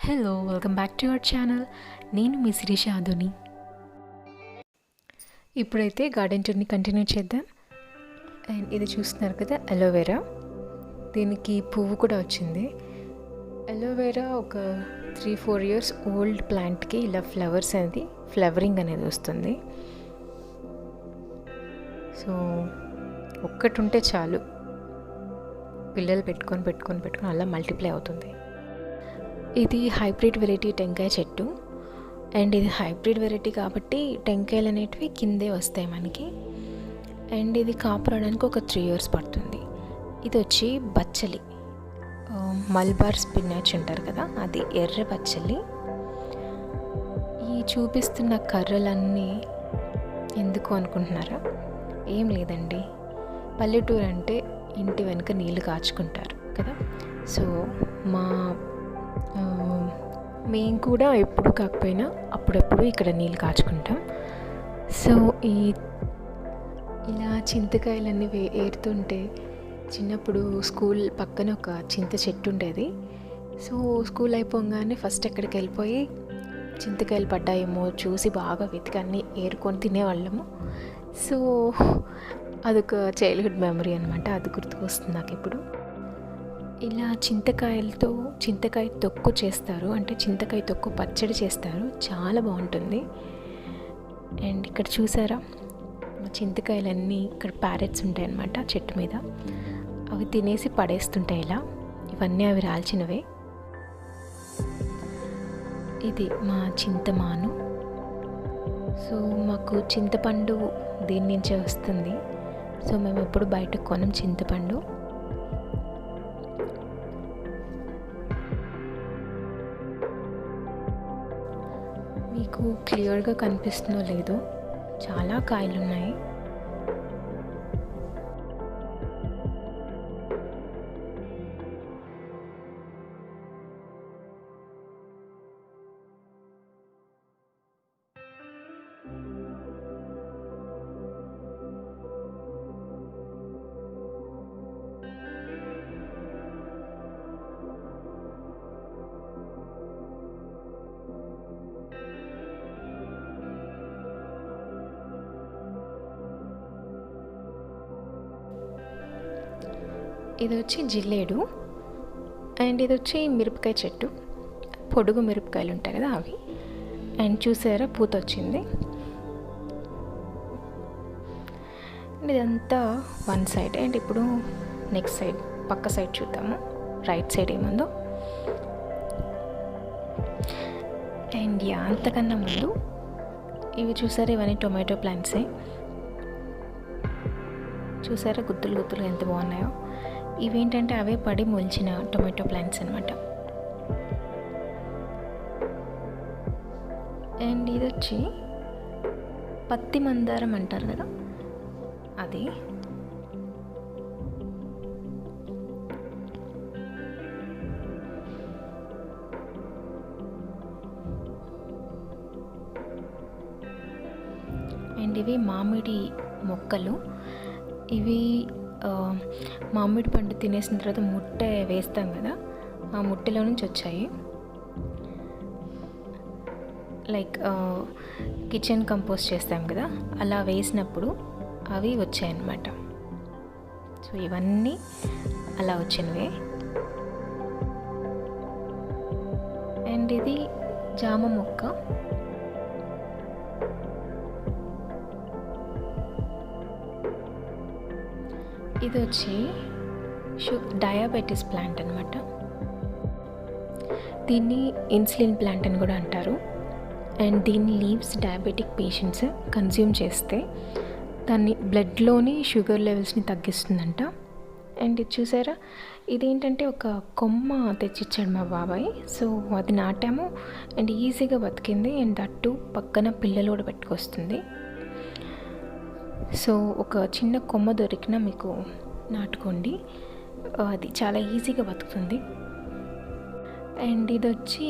Hello welcome back to your channel. నేను మీ శిరీష ఆధుని. ఇప్పుడైతే garden టూర్ని continue చేద్దాం. అండ్ ఇది చూస్తున్నారు కదా, అలోవెరా. దీనికి పువ్వు కూడా వచ్చింది. అలోవెరా ఒక 3-4 years ఓల్డ్ ప్లాంట్కి ఇలా ఫ్లవరింగ్ అనేది వస్తుంది. సో ఒక్కటి ఉంటే చాలు, పిల్లలు పెట్టుకొని అలా మల్టిప్లై అవుతుంది. ఇది హైబ్రిడ్ వెరైటీ టెంకాయ చెట్టు. అండ్ ఇది హైబ్రిడ్ వెరైటీ కాబట్టి టెంకాయలు అనేటివి కిందే వస్తాయి మనకి. అండ్ ఇది కాపు రావడానికి ఒక 3 years పడుతుంది. ఇది వచ్చి బచ్చలి, మల్బార్ స్పినాచ్ అంటారు కదా, అది ఎర్ర బచ్చలి. ఈ చూపిస్తున్న కర్రలన్నీ ఎందుకు అనుకుంటున్నారా? ఏం లేదండి, పల్లెటూరు అంటే ఇంటి వెనుక నీళ్ళు కాచుకుంటారు కదా. సో మేము కూడా ఎప్పుడు కాకపోయినా అప్పుడప్పుడు ఇక్కడ నీళ్ళు కాచుకుంటాం. సో ఇలా చింతకాయలన్నీ ఏరుతుంటే, చిన్నప్పుడు స్కూల్ పక్కన ఒక చింత చెట్టు ఉండేది. సో స్కూల్ అయిపోగానే ఫస్ట్ ఎక్కడికి వెళ్ళిపోయి చింతకాయలు పడ్డాయేమో చూసి బాగా వెతికి అన్నీ ఏరుకొని తినేవాళ్ళము. సో అదొక చైల్డ్హుడ్ మెమరీ అనమాట, అది గుర్తుకొస్తుంది నాకు ఇప్పుడు. ఇలా చింతకాయ తొక్కు చేస్తారు, అంటే చింతకాయ తొక్కు పచ్చడి చేస్తారు, చాలా బాగుంటుంది. అండ్ ఇక్కడ చూసారా, చింతకాయలన్నీ ఇక్కడ ప్యారెట్స్ ఉంటాయి అన్నమాట చెట్టు మీద. అవి తినేసి పడేస్తుంటాయి ఇలా. ఇవన్నీ అవి రాల్చినవే. ఇది మా చింతమాను. సో మాకు చింతపండు దీని నుంచే వస్తుంది. సో మేము ఎప్పుడు బయట కొనం చింతపండు. మీకు క్లియర్గా కనిపిస్తుందో లేదో, చాలా కాయలు ఉన్నాయి. ఇది వచ్చి జిల్లేడు. అండ్ ఇది వచ్చి మిరపకాయ చెట్టు, పొడుగు మిరపకాయలు ఉంటాయి కదా అవి. అండ్ చూసారా, పూత వచ్చింది. ఇదంతా వన్ సైడ్. అండ్ ఇప్పుడు నెక్స్ట్ సైడ్, పక్క సైడ్ చూద్దాము, రైట్ సైడ్ ఏముందో. అండ్ అంతకన్నా ముందు ఇవి చూసారా, ఇవన్నీ టొమాటో ప్లాంట్సే. చూసారా గుత్తులు ఎంత బాగున్నాయో. ఇవేంటంటే అవే పడి మొలిచిన టొమాటో ప్లాంట్స్ అనమాట. అండ్ ఇది వచ్చి పత్తి మందారం అంటారు కదా, అది. అండ్ ఇవి మామిడి మొక్కలు. ఇవి మామిడి పండు తినేసిన తర్వాత ముట్ట వేస్తాం కదా, ఆ ముట్టలో నుంచి వచ్చాయి. లైక్ కిచెన్ కంపోస్ట్ చేస్తాం కదా, అలా వేసినప్పుడు అవి వచ్చాయన్నమాట. సో ఇవన్నీ అలా వచ్చినవే. అండ్ ఇది జామ మొక్క. ఇది వచ్చి డయాబెటీస్ ప్లాంట్ అనమాట. దీన్ని ఇన్సులిన్ ప్లాంట్ అని కూడా అంటారు. అండ్ దీని లీవ్స్ డయాబెటిక్ పేషెంట్స్ కన్జ్యూమ్ చేస్తే దాన్ని బ్లడ్లోని షుగర్ లెవెల్స్ని తగ్గిస్తుందంట. అండ్ ఇది చూసారా, ఇదేంటంటే ఒక కొమ్మ తెచ్చిచ్చాడు మా బాబాయ్. సో అది నాటాము, అండ్ ఈజీగా బతికింది. అండ్ అట్టు పక్కన పిల్లలు కూడా పెట్టుకొస్తుంది. సో ఒక చిన్న కొమ్మ దొరికినా మీకు నాటుకోండి, అది చాలా ఈజీగా బతుకుతుంది. అండ్ ఇది వచ్చి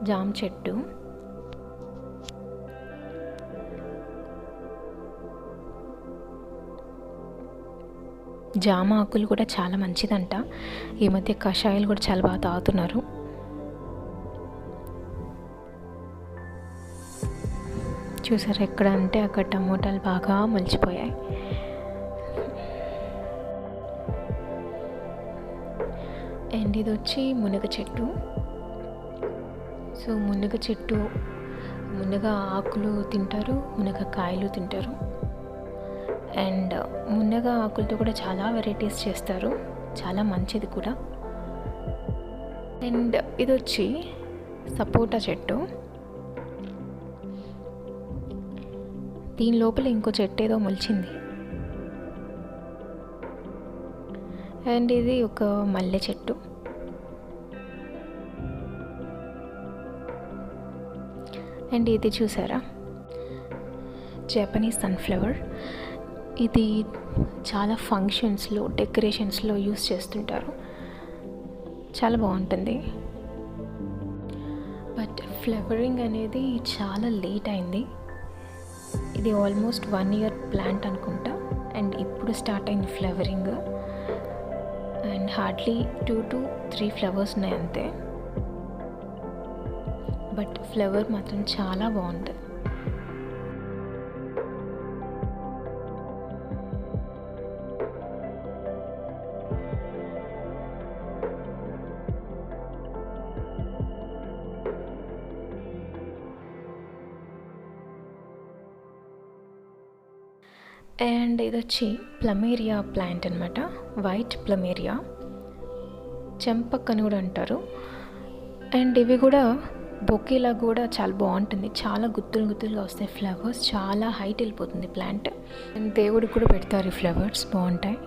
జామ చెట్టు. జామ ఆకులు కూడా చాలా మంచిదంట. ఈ మధ్య కషాయాలు కూడా చాలా బాగా తాగుతున్నారు. చూసారు ఎక్కడ అంటే అక్కడ టమోటాలు బాగా మొలిచిపోయాయి. అండ్ ఇది వచ్చి మునగ చెట్టు. సో మునగ చెట్టు, మునగ ఆకులు తింటారు, మునగ కాయలు తింటారు. అండ్ మునగ ఆకులతో కూడా చాలా వెరైటీస్ చేస్తారు, చాలా మంచిది కూడా. అండ్ ఇది వచ్చి సపోటా చెట్టు. దీని లోపల ఇంకో చెట్టు ఏదో మొలిచింది. అండ్ ఇది ఒక మల్లె చెట్టు. అండ్ ఇది చూసారా, జపనీస్ సన్ఫ్లవర్. ఇది చాలా ఫంక్షన్స్లో, డెకరేషన్స్లో యూస్ చేస్తుంటారు, చాలా బాగుంటుంది. బట్ ఫ్లవరింగ్ అనేది చాలా లేట్ అయింది. ఇది ఆల్మోస్ట్ 1 year ప్లాంట్ అనుకుంటా. అండ్ ఇప్పుడు స్టార్ట్ అయింది flowering. And hardly 2 to 3 flowers ఉన్నాయి అంతే. బట్ ఫ్లవర్ మాత్రం చాలా బాగుంటుంది. అండ్ ఇది వచ్చి ప్లమేరియా ప్లాంట్ అనమాట, వైట్ ప్లమేరియా, చెంపక్ అని కూడా అంటారు. అండ్ ఇవి కూడా బొకేలా కూడా చాలా బాగుంటుంది, చాలా గుత్తులుగా వస్తాయి ఫ్లవర్స్, చాలా హైట్ వెళ్ళిపోతుంది ప్లాంట్. అండ్ దేవుడికి కూడా పెడతారు ఈ ఫ్లవర్స్, బాగుంటాయి.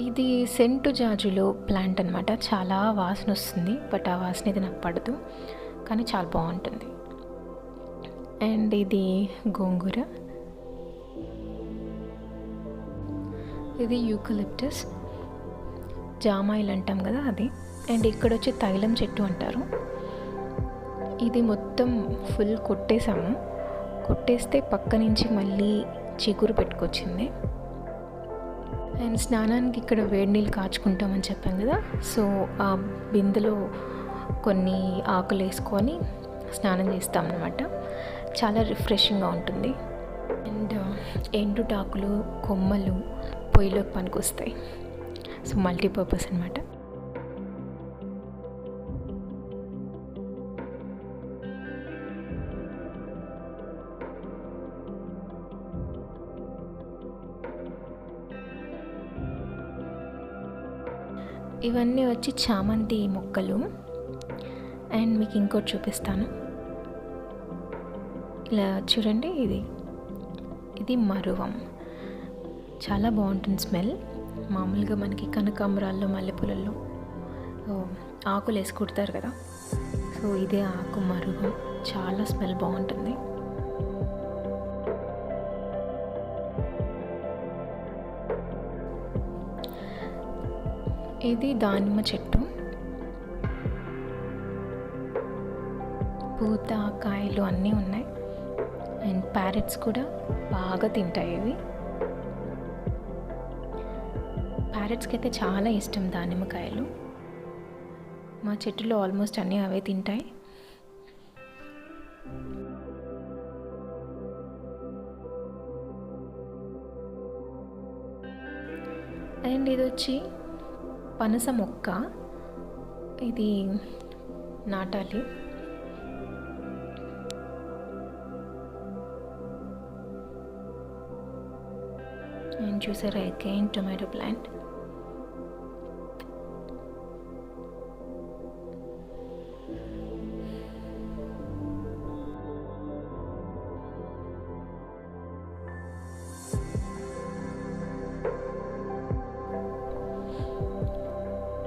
ఇది సెంటు జాజులో ప్లాంట్ అనమాట, చాలా వాసన వస్తుంది. బట్ ఆ వాసన ఇది నాకు పడదు, కానీ చాలా బాగుంటుంది. అండ్ ఇది గోంగూర. ఇది యూకలిప్టస్, జామాయిల్ అంటాం కదా అది. అండ్ ఇక్కడ వచ్చి తైలం చెట్టు అంటారు. ఇది మొత్తం ఫుల్ కొట్టేసాము. కొట్టేస్తే పక్క నుంచి మళ్ళీ చిగురు పెట్టుకొచ్చింది. అండ్ స్నానానికి ఇక్కడ వేడి నీళ్ళు కాచుకుంటామని చెప్పాం కదా, సో ఆ బిందెలో కొన్ని ఆకులు వేసుకొని స్నానం చేస్తాం అన్నమాట. చాలా రిఫ్రెషింగ్గా ఉంటుంది. అండ్ ఎండుటాకులు, కొమ్మలు పొయ్యిలోకి పనికొస్తాయి. సో మల్టీపర్పస్ అనమాట. ఇవన్నీ వచ్చి చామంతి మొక్కలు. అండ్ మీకు ఇంకోటి చూపిస్తాను, ఇలా చూడండి. ఇది మరువం, చాలా బాగుంటుంది స్మెల్. మామూలుగా మనకి కనకాంబరాల్లో, మల్లెపూలల్లో ఆకులు వేసి కుడతారు కదా, సో ఇదే ఆకు మరువం, చాలా స్మెల్ బాగుంటుంది. ఇది దానిమ్మ చెట్టు, పూత, కాయలు అన్నీ ఉన్నాయి. అండ్ ప్యారెట్స్ కూడా బాగా తింటాయి ఇవి. ప్యారెట్స్కి అయితే చాలా ఇష్టం దానిమ్మకాయలు. మా చెట్టులో ఆల్మోస్ట్ అన్నీ అవే తింటాయి. అండ్ ఇది వచ్చి పనస మొక్క, ఇది నాటాలి. అండ్ చూసారా, అగైన్ టొమాటో ప్లాంట్.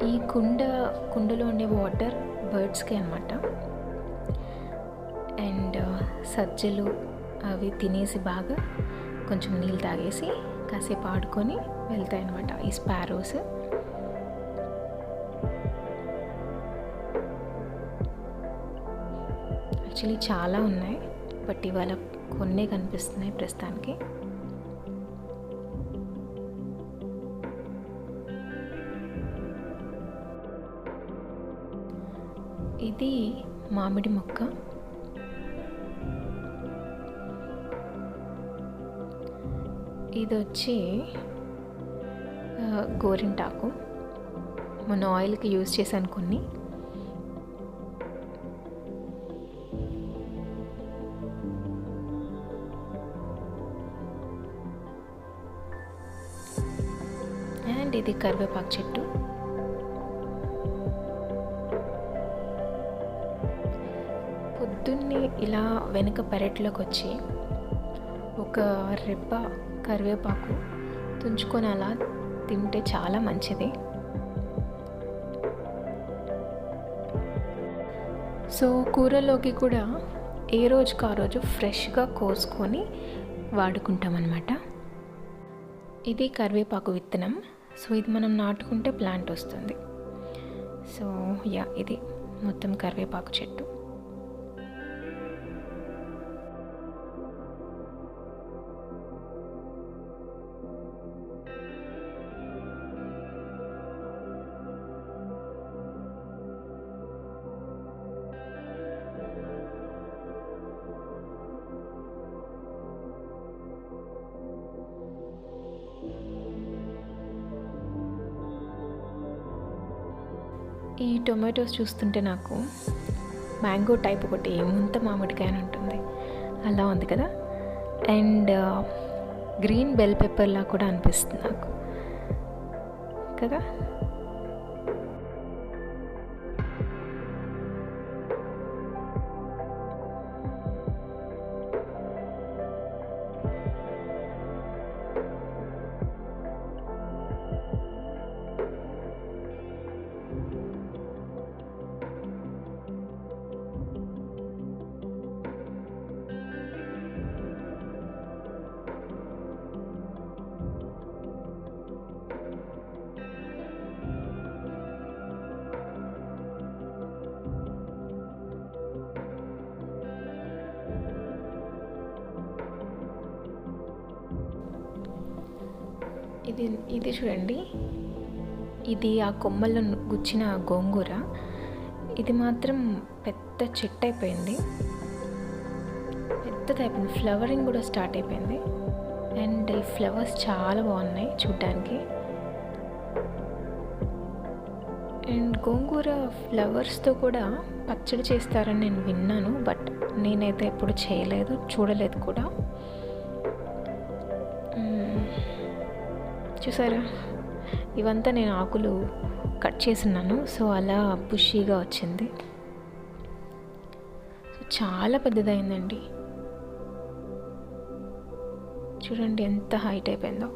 ఈ కుండలో ఉండే వాటర్ బర్డ్స్కి అన్నమాట. అండ్ సజ్జలు అవి తినేసి బాగా కొంచెం నీళ్ళు తాగేసి కాసేపు ఆడుకొని వెళ్తాయి అన్నమాట ఈ స్పారోస్. యాక్చువల్లీ చాలా ఉన్నాయి, బట్ ఇవాళ కొన్నే కనిపిస్తున్నాయి ప్రస్తుతానికి. ఇది మామిడి మొక్క. ఇది వచ్చి గోరింటాకు, మొన్న ఆయిల్కి యూజ్ చేశాను కొన్ని. అండ్ ఇది కరివేపాకు చెట్టు. పొద్దున్నే ఇలా వెనుక పెరట్లోకి వచ్చి ఒక రెబ్బ కరివేపాకు తుంచుకొని అలా తింటే చాలా మంచిది. సో కూరలోకి కూడా ఏ రోజుకు ఆ రోజు ఫ్రెష్గా కోసుకొని వాడుకుంటాం అన్నమాట. ఇది కరివేపాకు విత్తనం. సో ఇది మనం నాటుకుంటే ప్లాంట్ వస్తుంది. సో ఇది మొత్తం కరివేపాకు చెట్టు. ఈ టొమాటోస్ చూస్తుంటే నాకు మ్యాంగో టైప్ ఒకటి ముంత మామిడికాయ అని ఉంటుంది, అలా ఉంది కదా. అండ్ గ్రీన్ బెల్ పెప్పర్లా కూడా అనిపిస్తుంది నాకు కదా. ఇది చూడండి, ఇది ఆ కొమ్మల్లో గుచ్చిన గోంగూర. ఇది మాత్రం పెద్ద చెట్టు అయిపోయింది, పెద్దదైపోయింది. ఫ్లవరింగ్ కూడా స్టార్ట్ అయిపోయింది. అండ్ ఈ ఫ్లవర్స్ చాలా బాగున్నాయి చూడ్డానికి. అండ్ గోంగూర ఫ్లవర్స్తో కూడా పచ్చడి చేస్తారని నేను విన్నాను, బట్ నేనైతే ఎప్పుడు చేయలేదు, చూడలేదు కూడా. చూసారా, ఇవంతా నేను ఆకులు కట్ చేస్తున్నాను, సో అలా బుషీగా వచ్చింది. సో చాలా పెద్దదైందండి, చూడండి ఎంత హైట్ అయిపోయిందో.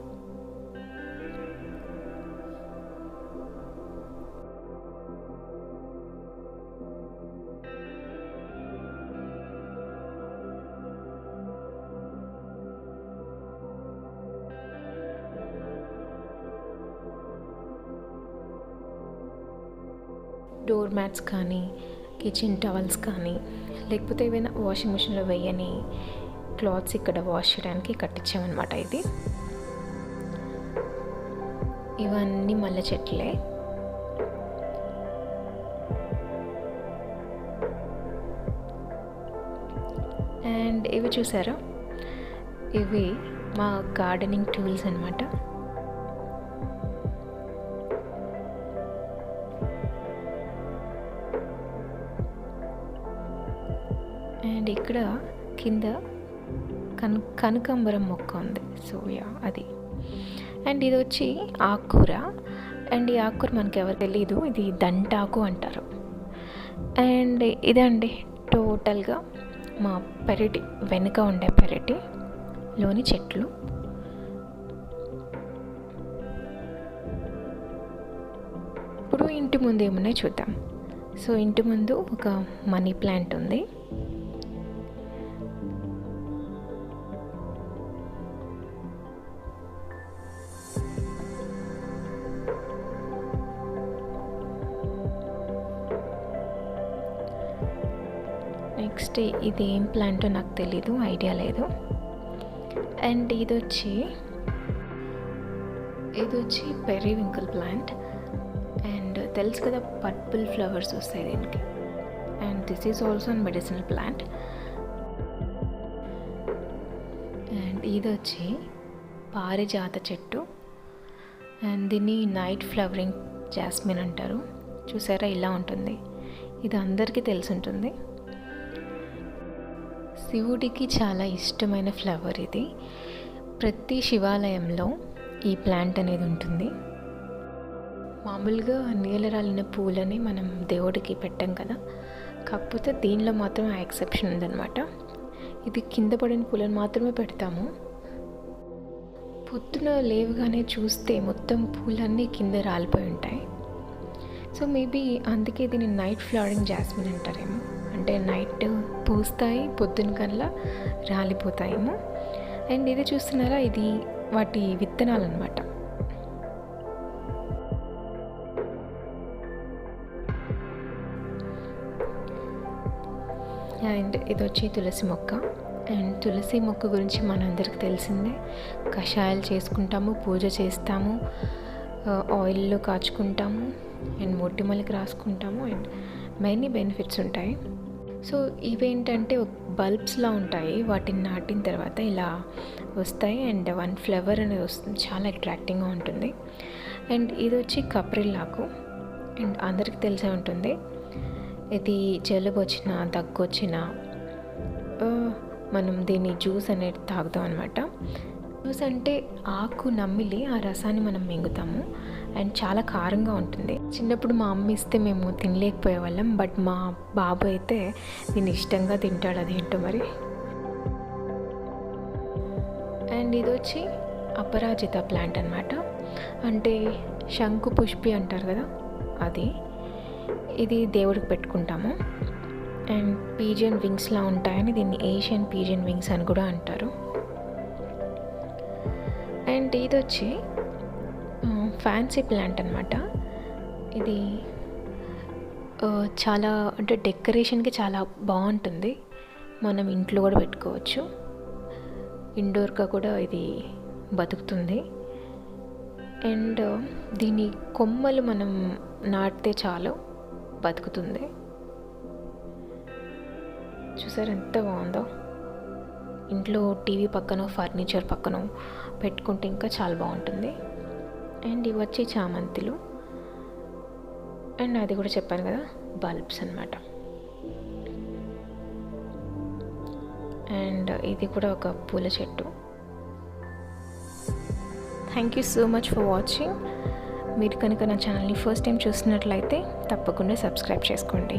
డోర్ మ్యాట్స్ కానీ, కిచెన్ టవల్స్ కానీ, లేకపోతే ఏవైనా వాషింగ్ మిషన్లో వేయని క్లాత్స్ ఇక్కడ వాష్ చేయడానికి కట్టించామన్నమాట. ఇవన్నీ మల్లె చెట్లే. అండ్ ఇవి చూసారా, ఇవి మా గార్డెనింగ్ టూల్స్ అన్నమాట. అండ్ ఇక్కడ కింద కనకాంబరం మొక్క ఉంది, సో అది. అండ్ ఇది వచ్చి ఆకుకూర. అండ్ ఈ ఆకుకూర మనకి ఎవరు తెలీదు, ఇది దంటాకు అంటారు. అండ్ ఇదండి టోటల్గా మా పెరటి వెనుక ఉండే పెరటిలోని చెట్లు. ఇప్పుడు ఇంటి ముందు ఏమున్నాయి చూద్దాం. సో ఇంటి ముందు ఒక మనీ ప్లాంట్ ఉంది. నెక్స్ట్ ఇది ఏం ప్లాంటో నాకు తెలీదు, ఐడియా లేదు. అండ్ ఇది వచ్చి పెరివింకిల్ ప్లాంట్. అండ్ తెలుసు కదా, పర్పుల్ ఫ్లవర్స్ వస్తాయి దీనికి. And this is also an medicinal plant. And ఇది వచ్చి పారిజాత చెట్టు అండ్ దీన్ని నైట్ ఫ్లవరింగ్ జాస్మిన్ అంటారు. చూసారా ఇలా ఉంటుంది. ఇది అందరికీ తెలిసి ఉంటుంది. శివుడికి చాలా ఇష్టమైన ఫ్లవర్ ఇది. ప్రతి శివాలయంలో ఈ ప్లాంట్ అనేది ఉంటుంది. మామూలుగా నీలరాలిన పూలని మనం దేవుడికి పెట్టాం కదా, కాకపోతే దీనిలో మాత్రం ఆ ఎక్సెప్షన్ ఉందన్నమాట. ఇది కింద పడిన పూలను మాత్రమే పెడతాము. పొద్దున లేవగానే చూస్తే మొత్తం పూలన్నీ కింద రాలిపోయి ఉంటాయి. సో మేబీ అందుకే దీన్ని నైట్ ఫ్లవరింగ్ జాస్మిన్ అంటారేమో. అంటే నైట్ పూస్తాయి, పొద్దున కల్లా రాలిపోతాయేమో. అండ్ ఇది చూస్తున్నారా, ఇది వాటి విత్తనాలు అన్నమాట. అండ్ ఇది వచ్చి తులసి మొక్క. అండ్ తులసి మొక్క గురించి మనందరికీ తెలిసిందే. కషాయాలు చేసుకుంటాము, పూజ చేస్తాము, ఆయిల్లో కాచుకుంటాము, అండ్ మొటిమలకి రాసుకుంటాము. అండ్ మెనీ బెనిఫిట్స్ ఉంటాయి. సో ఇవేంటంటే బల్బ్స్లా ఉంటాయి. వాటిని నాటిన తర్వాత ఇలా వస్తాయి. అండ్ వన్ ఫ్లవర్ అనేది వస్తుంది, చాలా అట్రాక్టింగ్గా ఉంటుంది. అండ్ ఇది వచ్చి కప్రిల్లాకు. అండ్ అందరికీ తెలిసే ఉంటుంది. ఇది జలుబు వచ్చినా, దగ్గు వచ్చినా మనం దీన్ని జ్యూస్ అనేది తాగుతాం అనమాట. జ్యూస్ అంటే ఆకు నమిలి ఆ రసాన్ని మనం మింగుతాము. అండ్ చాలా కారంగా ఉంటుంది. చిన్నప్పుడు మా అమ్మ ఇస్తే మేము తినలేకపోయే వాళ్ళం. బట్ మా బాబు అయితే దీన్ని ఇష్టంగా తింటాడు, అదేంటో మరి. అండ్ ఇది వచ్చి అపరాజిత ప్లాంట్ అనమాట. అంటే శంకు పుష్పి అంటారు కదా, అది. ఇది దేవుడికి పెట్టుకుంటాము. అండ్ పీజియన్ వింగ్స్లా ఉంటాయని దీన్ని ఏషియన్ పీజియన్ వింగ్స్ అని కూడా అంటారు. అండ్ ఇది వచ్చి ఫ్యాన్సీ ప్లాంట్ అనమాట. ఇది చాలా అంటే డెకరేషన్కి చాలా బాగుంటుంది. మనం ఇంట్లో కూడా పెట్టుకోవచ్చు. ఇండోర్గా కూడా ఇది బతుకుతుంది. అండ్ దీని కొమ్మలు మనం నాటితే చాలు బతుకుతుంది. చూసారు ఎంత బాగుందో. ఇంట్లో టీవీ పక్కన, ఫర్నిచర్ పక్కన పెట్టుకుంటే ఇంకా చాలా బాగుంటుంది. అండ్ ఇవి వచ్చి చామంతులు. అండ్ అది కూడా చెప్పాను కదా, బల్బ్స్ అన్నమాట. అండ్ ఇది కూడా ఒక పూల చెట్టు. Thank you so much for watching. మీరు కనుక నా ఛానల్ని ఫస్ట్ టైం చూస్తున్నట్లయితే తప్పకుండా సబ్స్క్రైబ్ చేసుకోండి.